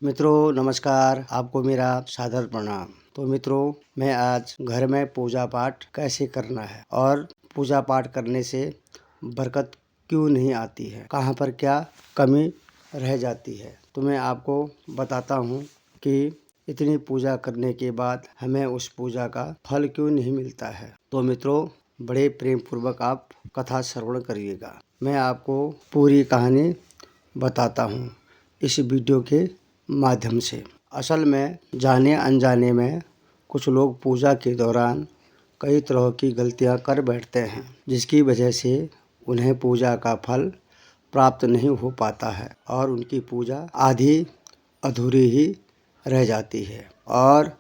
मित्रों नमस्कार, आपको मेरा सादर प्रणाम। तो मित्रों, मैं आज घर में पूजा पाठ कैसे करना है और पूजा पाठ करने से बरकत क्यों नहीं आती है, कहाँ पर क्या कमी रह जाती है, तो मैं आपको बताता हूँ कि इतनी पूजा करने के बाद हमें उस पूजा का फल क्यों नहीं मिलता है। तो मित्रों, बड़े प्रेम पूर्वक आप कथा श्रवण करिएगा। मैं आपको पूरी कहानी बताता हूँ इस वीडियो के माध्यम से। असल में जाने अनजाने में कुछ लोग पूजा के दौरान कई तरह की गलतियां कर बैठते हैं, जिसकी वजह से उन्हें पूजा का फल प्राप्त नहीं हो पाता है और उनकी पूजा आधी अधूरी ही रह जाती है। और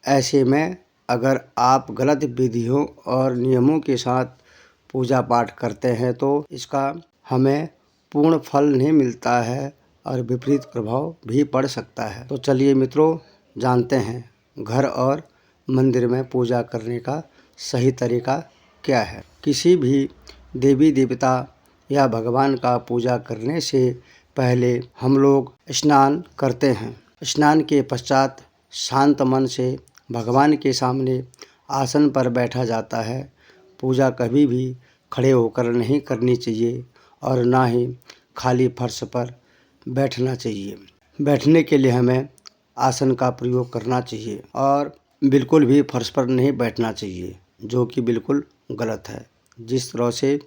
ऐसे में अगर आप गलत विधियों और नियमों के साथ पूजा पाठ करते हैं तो इसका हमें पूर्ण फल नहीं मिलता है और विपरीत प्रभाव भी पड़ सकता है। तो चलिए मित्रों, जानते हैं घर और मंदिर में पूजा करने का सही तरीका क्या है। किसी भी देवी देवता या भगवान का पूजा करने से पहले हम लोग स्नान करते हैं। स्नान के पश्चात शांत मन से भगवान के सामने आसन पर बैठा जाता है। पूजा कभी भी खड़े होकर नहीं करनी चाहिए और ना ही खाली फर्श पर बैठना चाहिए। बैठने के लिए हमें आसन का प्रयोग करना चाहिए और बिल्कुल भी फर्श पर नहीं बैठना चाहिए, जो कि बिल्कुल गलत है। जिस तरह से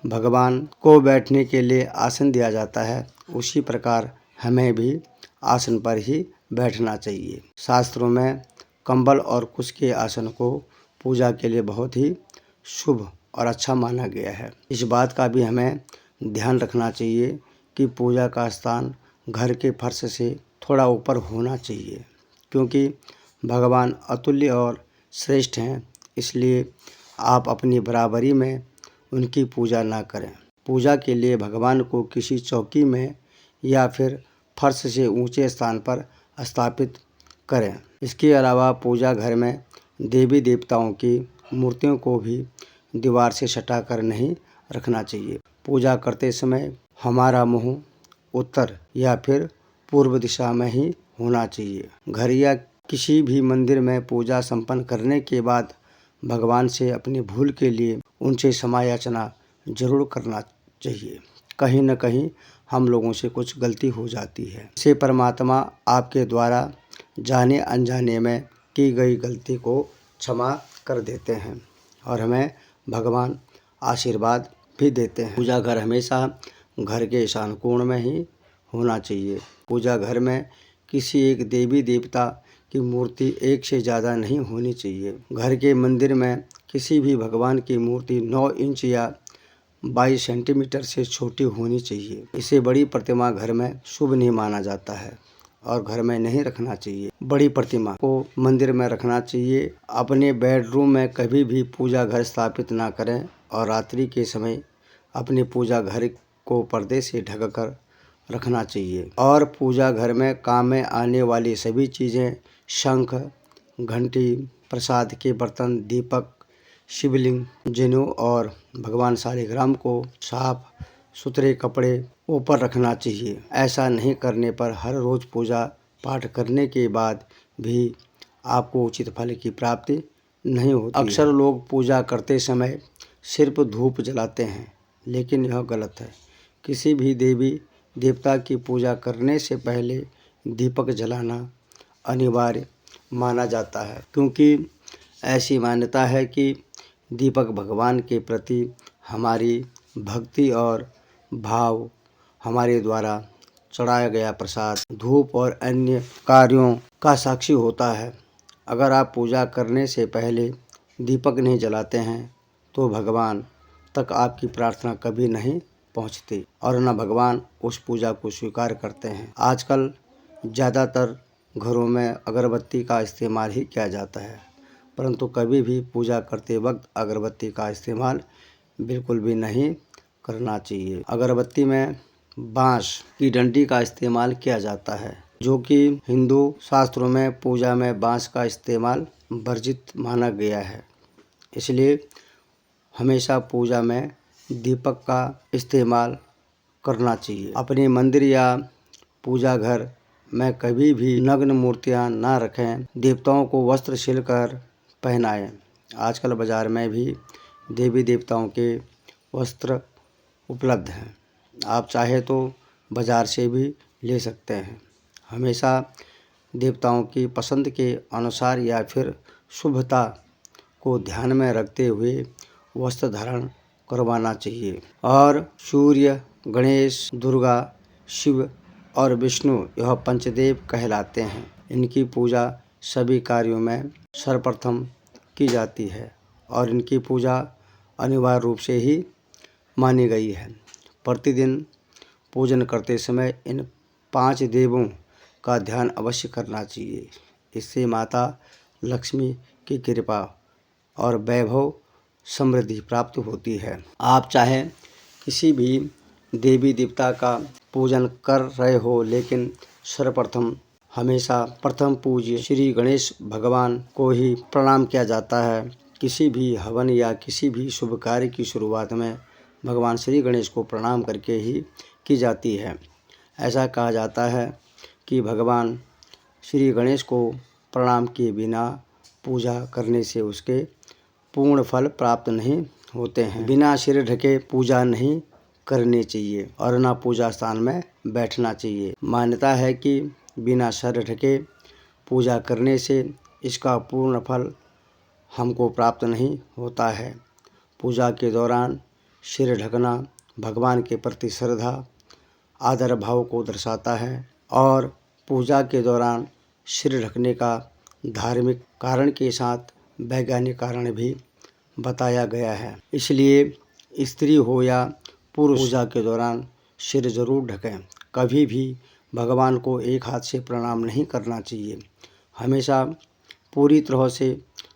भगवान को बैठने के लिए आसन दिया जाता है, उसी प्रकार हमें भी आसन पर ही बैठना चाहिए। शास्त्रों में कंबल और कुश के आसन को पूजा के लिए बहुत ही शुभ और अच्छा माना गया है। इस बात का भी हमें ध्यान रखना चाहिए कि पूजा का स्थान घर के फर्श से थोड़ा ऊपर होना चाहिए, क्योंकि भगवान अतुल्य और श्रेष्ठ हैं। इसलिए आप अपनी बराबरी में उनकी पूजा ना करें। पूजा के लिए भगवान को किसी चौकी में या फिर फर्श से ऊंचे स्थान पर स्थापित करें। इसके अलावा पूजा घर में देवी देवताओं की मूर्तियों को भी दीवार से सटा कर नहीं रखना चाहिए। पूजा करते समय हमारा मुंह उत्तर या फिर पूर्व दिशा में ही होना चाहिए। घर या किसी भी मंदिर में पूजा संपन्न करने के बाद भगवान से अपनी भूल के लिए उनसे क्षमा याचना जरूर करना चाहिए। कहीं न कहीं हम लोगों से कुछ गलती हो जाती है, से परमात्मा आपके द्वारा जाने अनजाने में की गई गलती को क्षमा कर देते हैं और हमें भगवान आशीर्वाद भी देते हैं। पूजा घर हमेशा घर के ईशान कोण में ही होना चाहिए। पूजा घर में किसी एक देवी देवता की मूर्ति एक से ज़्यादा नहीं होनी चाहिए। घर के मंदिर में किसी भी भगवान की मूर्ति 9 इंच या 22 सेंटीमीटर से छोटी होनी चाहिए। इसे बड़ी प्रतिमा घर में शुभ नहीं माना जाता है और घर में नहीं रखना चाहिए। बड़ी प्रतिमा को मंदिर में रखना चाहिए। अपने बेडरूम में कभी भी पूजा घर स्थापित ना करें और रात्रि के समय अपने पूजा घर को पर्दे से ढककर रखना चाहिए। और पूजा घर में काम में आने वाली सभी चीज़ें शंख, घंटी, प्रसाद के बर्तन, दीपक, शिवलिंग, जनेऊ और भगवान शालिग्राम को साफ सुथरे कपड़े ऊपर रखना चाहिए। ऐसा नहीं करने पर हर रोज़ पूजा पाठ करने के बाद भी आपको उचित फल की प्राप्ति नहीं होती। अक्सर लोग पूजा करते समय सिर्फ धूप जलाते हैं, लेकिन यह गलत है। किसी भी देवी देवता की पूजा करने से पहले दीपक जलाना अनिवार्य माना जाता है, क्योंकि ऐसी मान्यता है कि दीपक भगवान के प्रति हमारी भक्ति और भाव, हमारे द्वारा चढ़ाया गया प्रसाद, धूप और अन्य कार्यों का साक्षी होता है। अगर आप पूजा करने से पहले दीपक नहीं जलाते हैं तो भगवान तक आपकी प्रार्थना कभी नहीं पहुंचती और न भगवान उस पूजा को स्वीकार करते हैं। आजकल ज़्यादातर घरों में अगरबत्ती का इस्तेमाल ही किया जाता है, परंतु कभी भी पूजा करते वक्त अगरबत्ती का इस्तेमाल बिल्कुल भी नहीं करना चाहिए। अगरबत्ती में बांस की डंडी का इस्तेमाल किया जाता है, जो कि हिंदू शास्त्रों में पूजा में बांस का इस्तेमाल वर्जित माना गया है। इसलिए हमेशा पूजा में दीपक का इस्तेमाल करना चाहिए। अपने मंदिर या पूजा घर में कभी भी नग्न मूर्तियां न रखें। देवताओं को वस्त्र सिलकर पहनाएं। आजकल बाजार में भी देवी देवताओं के वस्त्र उपलब्ध हैं। आप चाहे तो बाजार से भी ले सकते हैं। हमेशा देवताओं की पसंद के अनुसार या फिर शुभता को ध्यान में रखते हुए वस्त्र धारण करवाना चाहिए। और सूर्य, गणेश, दुर्गा, शिव और विष्णु यह पंचदेव कहलाते हैं। इनकी पूजा सभी कार्यों में सर्वप्रथम की जाती है और इनकी पूजा अनिवार्य रूप से ही मानी गई है। प्रतिदिन पूजन करते समय इन 5 देवों का ध्यान अवश्य करना चाहिए। इससे माता लक्ष्मी की कृपा और वैभव समृद्धि प्राप्त होती है। आप चाहे किसी भी देवी देवता का पूजन कर रहे हो, लेकिन सर्वप्रथम हमेशा प्रथम पूज्य श्री गणेश भगवान को ही प्रणाम किया जाता है। किसी भी हवन या किसी भी शुभ कार्य की शुरुआत में भगवान श्री गणेश को प्रणाम करके ही की जाती है। ऐसा कहा जाता है कि भगवान श्री गणेश को प्रणाम किए बिना पूजा करने से उसके पूर्ण फल प्राप्त नहीं होते हैं। बिना सिर ढके पूजा नहीं करनी चाहिए और न पूजा स्थान में बैठना चाहिए। मान्यता है कि बिना सिर ढके पूजा करने से इसका पूर्ण फल हमको प्राप्त नहीं होता है। पूजा के दौरान सिर ढकना भगवान के प्रति श्रद्धा, आदर भाव को दर्शाता है और पूजा के दौरान सिर ढकने का धार्मिक कारण के साथ वैज्ञानिक कारण भी बताया गया है। इसलिए स्त्री हो या पुरुष पूजा के दौरान सिर जरूर ढकें। कभी भी भगवान को एक हाथ से प्रणाम नहीं करना चाहिए। हमेशा पूरी तरह से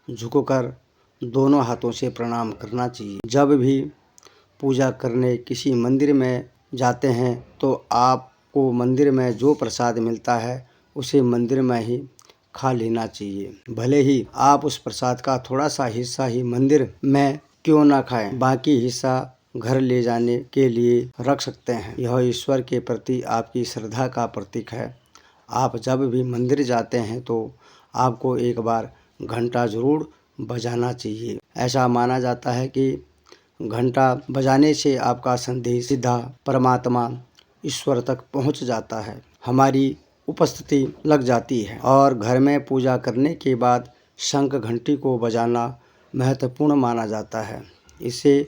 झुककर दोनों हाथों से प्रणाम करना चाहिए। जब भी पूजा करने किसी मंदिर में जाते हैं तो आपको मंदिर में जो प्रसाद मिलता है उसे मंदिर में ही खा लेना चाहिए। भले ही आप उस प्रसाद का थोड़ा सा हिस्सा ही मंदिर में क्यों ना खाएं, बाकी हिस्सा घर ले जाने के लिए रख सकते हैं। यह ईश्वर के प्रति आपकी श्रद्धा का प्रतीक है। आप जब भी मंदिर जाते हैं तो आपको एक बार घंटा जरूर बजाना चाहिए। ऐसा माना जाता है कि घंटा बजाने से आपका संदेश सीधा परमात्मा ईश्वर तक पहुंच जाता है, हमारी उपस्थिति लग जाती है। और घर में पूजा करने के बाद शंख घंटी को बजाना महत्वपूर्ण माना जाता है। इससे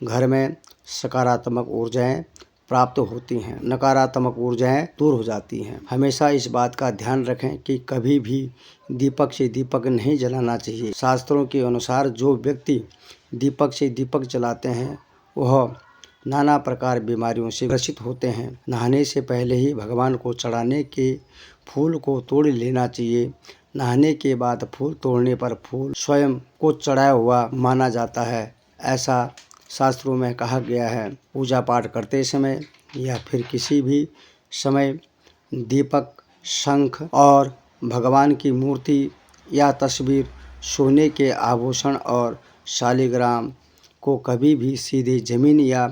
घर में सकारात्मक ऊर्जाएं प्राप्त होती हैं, नकारात्मक ऊर्जाएं दूर हो जाती हैं। हमेशा इस बात का ध्यान रखें कि कभी भी दीपक से दीपक नहीं जलाना चाहिए। शास्त्रों के अनुसार जो व्यक्ति दीपक से दीपक जलाते हैं वह नाना प्रकार बीमारियों से ग्रसित होते हैं। नहाने से पहले ही भगवान को चढ़ाने के फूल को तोड़ लेना चाहिए। नहाने के बाद फूल तोड़ने पर फूल स्वयं को चढ़ाया हुआ माना जाता है, ऐसा शास्त्रों में कहा गया है। पूजा पाठ करते समय या फिर किसी भी समय दीपक, शंख और भगवान की मूर्ति या तस्वीर, सोने के आभूषण और शालिग्राम को कभी भी सीधे जमीन या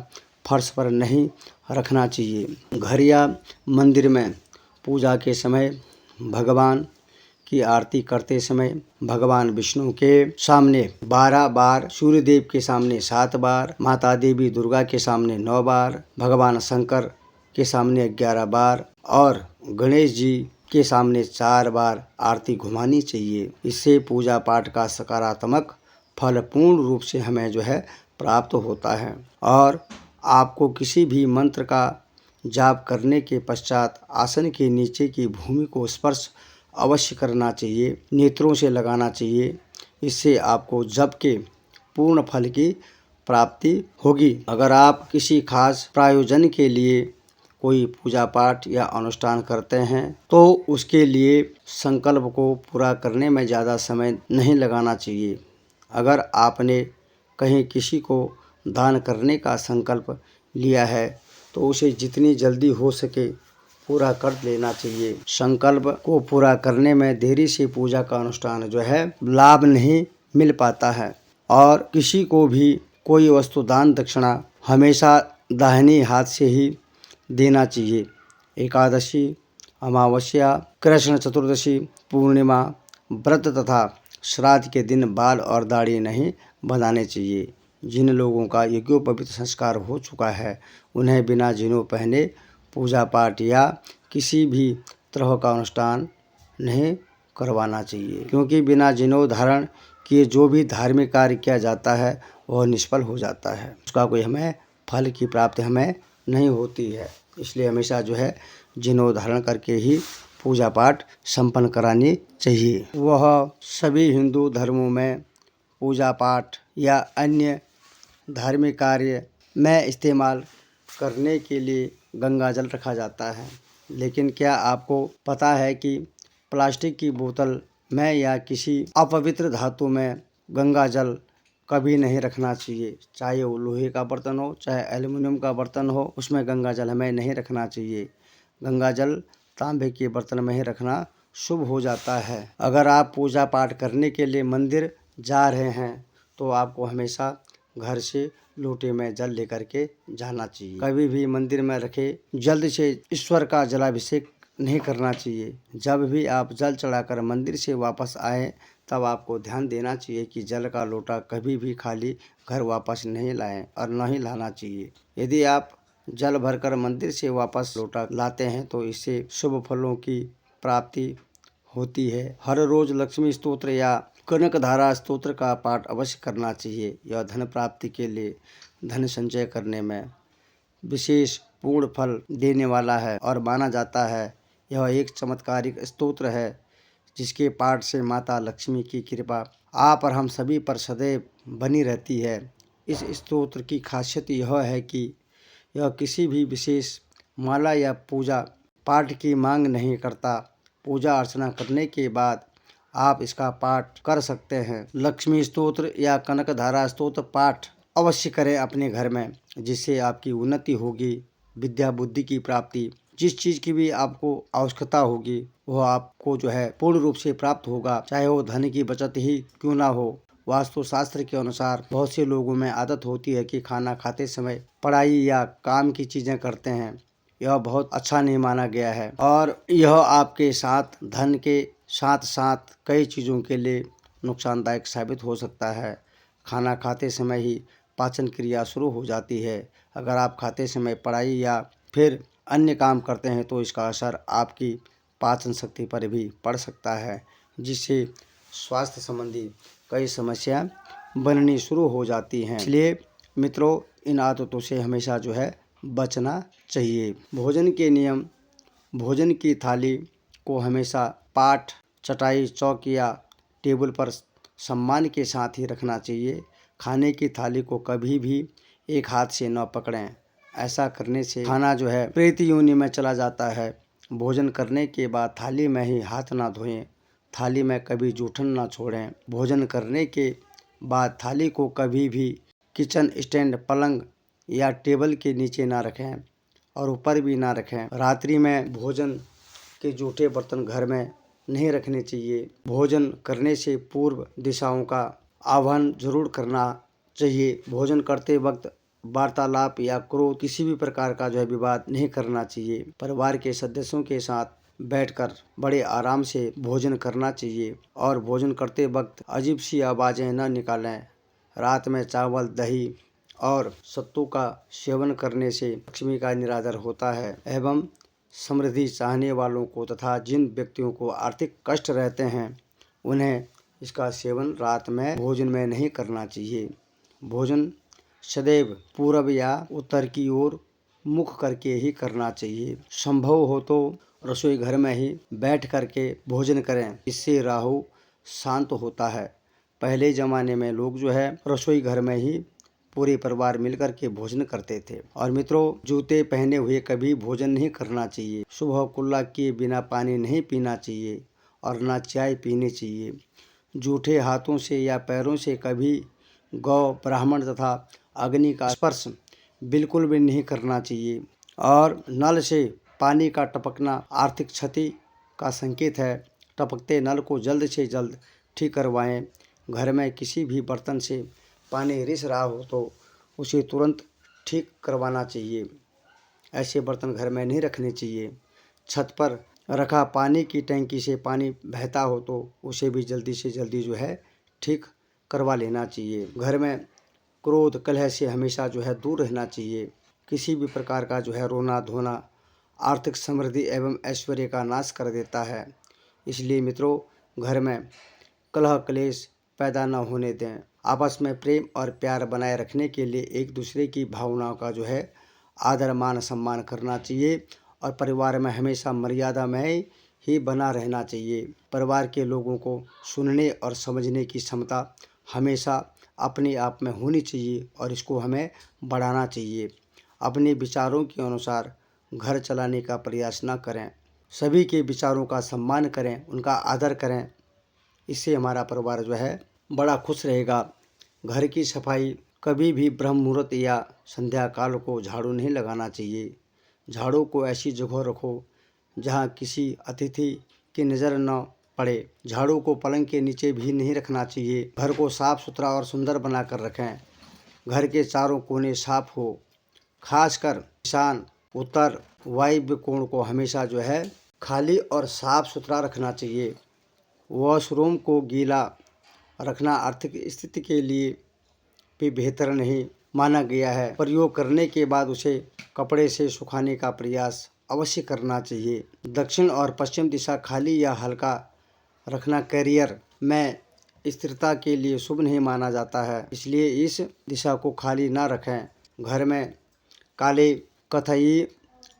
फर्श पर नहीं रखना चाहिए। घर या मंदिर में पूजा के समय भगवान की आरती करते समय भगवान विष्णु के सामने 12 बार, सूर्य देव के सामने 7 बार, माता देवी दुर्गा के सामने 9 बार, भगवान शंकर के सामने 11 बार और गणेश जी के सामने 4 बार आरती घुमानी चाहिए। इससे पूजा पाठ का सकारात्मक फल पूर्ण रूप से हमें प्राप्त होता है। और आपको किसी भी मंत्र का जाप करने के पश्चात आसन के नीचे की भूमि को स्पर्श अवश्य करना चाहिए, नेत्रों से लगाना चाहिए। इससे आपको जप के पूर्ण फल की प्राप्ति होगी। अगर आप किसी खास प्रयोजन के लिए कोई पूजा पाठ या अनुष्ठान करते हैं तो उसके लिए संकल्प को पूरा करने में ज़्यादा समय नहीं लगाना चाहिए। अगर आपने कहीं किसी को दान करने का संकल्प लिया है तो उसे जितनी जल्दी हो सके पूरा कर लेना चाहिए। संकल्प को पूरा करने में देरी से पूजा का अनुष्ठान लाभ नहीं मिल पाता है। और किसी को भी कोई वस्तु दान दक्षिणा हमेशा दाहिनी हाथ से ही देना चाहिए। एकादशी, अमावस्या, कृष्ण चतुर्दशी, पूर्णिमा, व्रत तथा श्राद्ध के दिन बाल और दाढ़ी नहीं बनाने चाहिए। जिन लोगों का यज्ञोपवीत संस्कार हो चुका है उन्हें बिना जिनेऊ पहने पूजा पाठ या किसी भी तरह का अनुष्ठान नहीं करवाना चाहिए, क्योंकि बिना जिनेऊ धारण किए जो भी धार्मिक कार्य किया जाता है वह निष्फल हो जाता है, उसका कोई हमें फल की प्राप्ति हमें नहीं होती है। इसलिए हमेशा जो है जिनेऊ धारण करके ही पूजा पाठ संपन्न करानी चाहिए। वह सभी हिंदू धर्मों में पूजा पाठ या अन्य धार्मिक कार्य में इस्तेमाल करने के लिए गंगा जल रखा जाता है, लेकिन क्या आपको पता है कि प्लास्टिक की बोतल में या किसी अपवित्र धातु में गंगा जल कभी नहीं रखना चाहिए। चाहे वो लोहे का बर्तन हो चाहे एल्युमिनियम का बर्तन हो, उसमें गंगा जल हमें नहीं रखना चाहिए। गंगा जल तांबे के बर्तन में ही रखना शुभ हो जाता है। अगर आप पूजा पाठ करने के लिए मंदिर जा रहे हैं तो आपको हमेशा घर से लोटे में जल लेकर के जाना चाहिए। कभी भी मंदिर में रखे जल्द से ईश्वर का जलाभिषेक नहीं करना चाहिए। जब भी आप जल चढ़ाकर मंदिर से वापस आए तब आपको ध्यान देना चाहिए कि जल का लोटा कभी भी खाली घर वापस नहीं लाएं और न ही लाना चाहिए। यदि आप जल भरकर मंदिर से वापस लोटा लाते हैं तो इससे शुभ फलों की प्राप्ति होती है। हर रोज लक्ष्मी स्तोत्र या कनक धारा स्तोत्र का पाठ अवश्य करना चाहिए। यह धन प्राप्ति के लिए धन संचय करने में विशेष पूर्ण फल देने वाला है और माना जाता है। यह एक चमत्कारिक स्तोत्र है जिसके पाठ से माता लक्ष्मी की कृपा आप और हम सभी पर सदैव बनी रहती है। इस स्तोत्र की खासियत यह है कि यह किसी भी विशेष माला या पूजा पाठ की मांग नहीं करता। पूजा अर्चना करने के बाद आप इसका पाठ कर सकते हैं। लक्ष्मी स्तोत्र या कनक धारा स्तोत्र पाठ अवश्य करें अपने घर में, जिससे आपकी उन्नति होगी, विद्या बुद्धि की प्राप्ति, जिस चीज़ की भी आपको आवश्यकता होगी वह आपको जो है पूर्ण रूप से प्राप्त होगा, चाहे वो धन की बचत ही क्यों ना हो। वास्तु शास्त्र के अनुसार बहुत से लोगों में आदत होती है कि खाना खाते समय पढ़ाई या काम की चीज़ें करते हैं। यह बहुत अच्छा नहीं माना गया है और यह आपके साथ धन के साथ साथ कई चीज़ों के लिए नुकसानदायक साबित हो सकता है। खाना खाते समय ही पाचन क्रिया शुरू हो जाती है। अगर आप खाते समय पढ़ाई या फिर अन्य काम करते हैं तो इसका असर आपकी पाचन शक्ति पर भी पड़ सकता है, जिससे स्वास्थ्य संबंधी कई समस्या बननी शुरू हो जाती हैं। इसलिए मित्रों, इन आदतों से हमेशा जो है बचना चाहिए। भोजन के नियम: भोजन की थाली को हमेशा पाट, चटाई, चौक या टेबल पर सम्मान के साथ ही रखना चाहिए। खाने की थाली को कभी भी एक हाथ से न पकड़ें। ऐसा करने से खाना जो है प्रेत योनि में चला जाता है। भोजन करने के बाद थाली में ही हाथ ना धोएं। थाली में कभी जूठन ना छोड़ें। भोजन करने के बाद थाली को कभी भी किचन स्टैंड, पलंग या टेबल के नीचे ना रखें और ऊपर भी ना रखें। रात्रि में भोजन के जूठे बर्तन घर में नहीं रखने चाहिए। भोजन करने से पूर्व दिशाओं का आह्वान जरूर करना चाहिए। भोजन करते वक्त वार्तालाप या क्रोध, किसी भी प्रकार का जो है विवाद नहीं करना चाहिए। परिवार के सदस्यों के साथ बैठकर बड़े आराम से भोजन करना चाहिए और भोजन करते वक्त अजीब सी आवाज़ें न निकालें। रात में चावल, दही और सत्तू का सेवन करने से लक्ष्मी का निरादर होता है एवं समृद्धि चाहने वालों को तथा जिन व्यक्तियों को आर्थिक कष्ट रहते हैं उन्हें इसका सेवन रात में भोजन में नहीं करना चाहिए। भोजन सदैव पूर्व या उत्तर की ओर मुख करके ही करना चाहिए। संभव हो तो रसोई घर में ही बैठ करके भोजन करें, इससे राहु शांत होता है। पहले ज़माने में लोग जो है रसोई घर में ही पूरे परिवार मिलकर के भोजन करते थे। और मित्रों, जूते पहने हुए कभी भोजन नहीं करना चाहिए। सुबह कुल्ला किए बिना पानी नहीं पीना चाहिए और ना चाय पीनी चाहिए। जूठे हाथों से या पैरों से कभी गौ, ब्राह्मण तथा अग्नि का स्पर्श बिल्कुल भी नहीं करना चाहिए। और नल से पानी का टपकना आर्थिक क्षति का संकेत है। टपकते नल को जल्द से जल्द ठीक करवाएं। घर में किसी भी बर्तन से पानी रिस रहा हो तो उसे तुरंत ठीक करवाना चाहिए। ऐसे बर्तन घर में नहीं रखने चाहिए। छत पर रखा पानी की टंकी से पानी बहता हो तो उसे भी जल्दी से जल्दी जो है ठीक करवा लेना चाहिए। घर में क्रोध कलह से हमेशा जो है दूर रहना चाहिए। किसी भी प्रकार का जो है रोना धोना आर्थिक समृद्धि एवं ऐश्वर्य का नाश कर देता है। इसलिए मित्रों, घर में कलह क्लेश पैदा न होने दें। आपस में प्रेम और प्यार बनाए रखने के लिए एक दूसरे की भावनाओं का जो है आदर मान सम्मान करना चाहिए और परिवार में हमेशा मर्यादा में ही बना रहना चाहिए। परिवार के लोगों को सुनने और समझने की क्षमता हमेशा अपने आप में होनी चाहिए और इसको हमें बढ़ाना चाहिए। अपने विचारों के अनुसार घर चलाने का प्रयास न करें। सभी के विचारों का सम्मान करें, उनका आदर करें। इससे हमारा परिवार जो है बड़ा खुश रहेगा। घर की सफाई कभी भी ब्रह्म मुहूर्त या संध्या काल को झाड़ू नहीं लगाना चाहिए। झाड़ू को ऐसी जगह रखो जहाँ किसी अतिथि की नज़र न पड़े। झाड़ू को पलंग के नीचे भी नहीं रखना चाहिए। घर को साफ सुथरा और सुंदर बनाकर रखें। घर के चारों कोने साफ हो। खासकर ईशान उत्तर वायव्य कोण को हमेशा जो है खाली और साफ सुथरा रखना चाहिए। वॉशरूम को गीला रखना आर्थिक स्थिति के लिए भी बेहतर नहीं माना गया है। प्रयोग करने के बाद उसे कपड़े से सुखाने का प्रयास अवश्य करना चाहिए। दक्षिण और पश्चिम दिशा खाली या हल्का रखना करियर में स्थिरता के लिए शुभ नहीं माना जाता है, इसलिए इस दिशा को खाली ना रखें। घर में काले, कथई,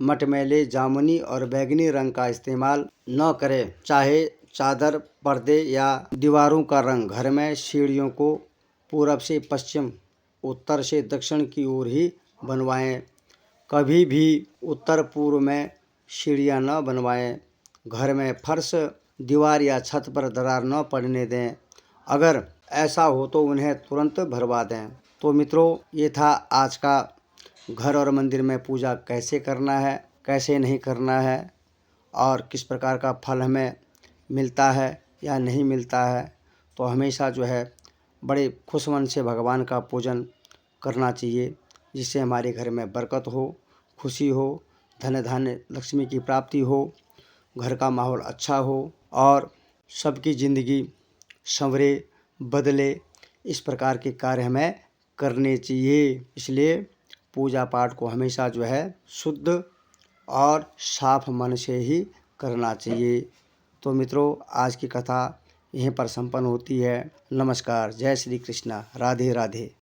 मटमैले, जामुनी और बैंगनी रंग का इस्तेमाल न करें। चाहे चादर, पर्दे या दीवारों का रंग घर में सीढ़ियों को पूरब से पश्चिम, उत्तर से दक्षिण की ओर ही बनवाएं। कभी भी उत्तर पूर्व में सीढ़ियां न बनवाएं। घर में फर्श, दीवार या छत पर दरार न पड़ने दें। अगर ऐसा हो तो उन्हें तुरंत भरवा दें। तो मित्रों, ये था आज का घर और मंदिर में पूजा कैसे करना है, कैसे नहीं करना है और किस प्रकार का फल हमें मिलता है या नहीं मिलता है। तो हमेशा जो है बड़े खुश मन से भगवान का पूजन करना चाहिए, जिससे हमारे घर में बरकत हो, खुशी हो, धन धान्य लक्ष्मी की प्राप्ति हो, घर का माहौल अच्छा हो और सबकी ज़िंदगी संवरे बदले। इस प्रकार के कार्य हमें करने चाहिए। इसलिए पूजा पाठ को हमेशा जो है शुद्ध और साफ मन से ही करना चाहिए। तो मित्रों, आज की कथा यहीं पर संपन्न होती है। नमस्कार, जय श्री कृष्णा, राधे राधे।